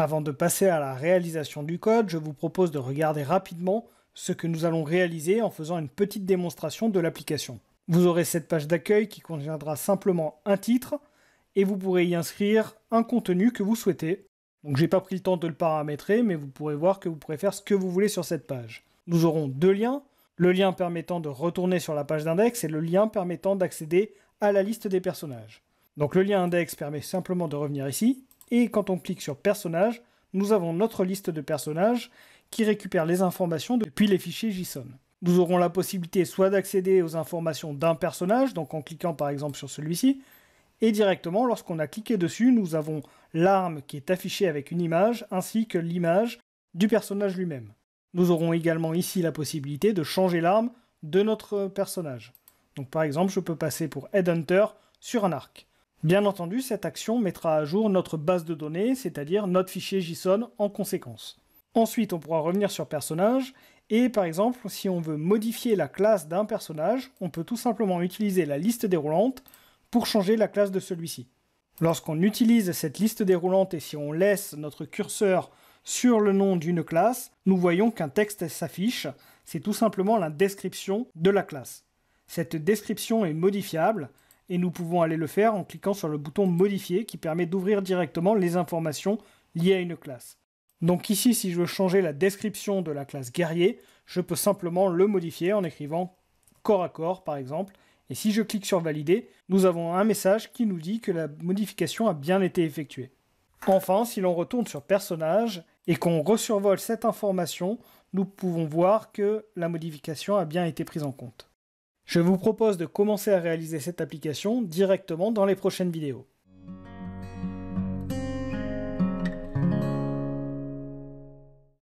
Avant de passer à la réalisation du code, je vous propose de regarder rapidement ce que nous allons réaliser en faisant une petite démonstration de l'application. Vous aurez cette page d'accueil qui contiendra simplement un titre et vous pourrez y inscrire un contenu que vous souhaitez. Donc j'ai pas pris le temps de le paramétrer, mais vous pourrez voir que vous pourrez faire ce que vous voulez sur cette page. Nous aurons deux liens, le lien permettant de retourner sur la page d'index et le lien permettant d'accéder à la liste des personnages. Donc le lien index permet simplement de revenir ici, et quand on clique sur personnages, nous avons notre liste de personnages qui récupère les informations depuis les fichiers JSON. Nous aurons la possibilité soit d'accéder aux informations d'un personnage, donc en cliquant par exemple sur celui-ci, et directement, lorsqu'on a cliqué dessus, nous avons l'arme qui est affichée avec une image, ainsi que l'image du personnage lui-même. Nous aurons également ici la possibilité de changer l'arme de notre personnage. Donc par exemple, je peux passer pour Headhunter sur un arc. Bien entendu, cette action mettra à jour notre base de données, c'est-à-dire notre fichier JSON en conséquence. Ensuite, on pourra revenir sur personnage, et par exemple, si on veut modifier la classe d'un personnage, on peut tout simplement utiliser la liste déroulante pour changer la classe de celui-ci. Lorsqu'on utilise cette liste déroulante et si on laisse notre curseur sur le nom d'une classe, nous voyons qu'un texte s'affiche, c'est tout simplement la description de la classe. Cette description est modifiable, et nous pouvons aller le faire en cliquant sur le bouton modifier qui permet d'ouvrir directement les informations liées à une classe. Donc ici, si je veux changer la description de la classe guerrier, je peux simplement le modifier en écrivant corps à corps par exemple, et si je clique sur valider, nous avons un message qui nous dit que la modification a bien été effectuée. Enfin, si l'on retourne sur personnage et qu'on resurvole cette information, nous pouvons voir que la modification a bien été prise en compte. Je vous propose de commencer à réaliser cette application directement dans les prochaines vidéos.